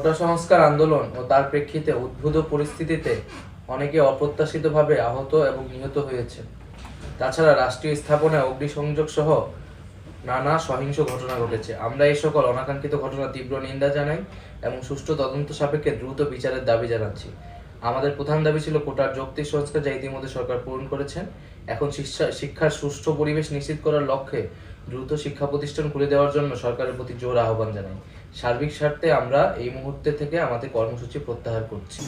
কোটা সংস্কার আন্দোলন ও তার প্রেক্ষিতে উদ্ভূত পরিস্থিতিতে অনেকে অপ্রত্যাশিতভাবে আহত এবং নিহত হয়েছে। তাছাড়া রাষ্ট্রীয় স্থাপনায় অগ্নিসংযোগ সহ নানা সহিংস ঘটনা ঘটেছে। আমরা এই সকল অনাকাঙ্ক্ষিত ঘটনার তীব্র নিন্দা জানাই এবং সুষ্ঠু তদন্ত সাপেক্ষে দ্রুত বিচারের দাবি জানাচ্ছি। আমাদের প্রধান দাবি ছিল কোটার যৌক্তিক সংস্কার, যা ইতিমধ্যে সরকার পূরণ করেছেন। এখন শিক্ষার সুষ্ঠু পরিবেশ নিশ্চিত করার লক্ষ্যে দ্রুত শিক্ষা প্রতিষ্ঠান খুলে দেওয়ার জন্য সরকারের প্রতি জোর আহ্বান জানাই। সার্বিক স্বার্থে আমরা এই মুহূর্তে থেকে আমাদের কর্মসূচি প্রত্যাহার করছি।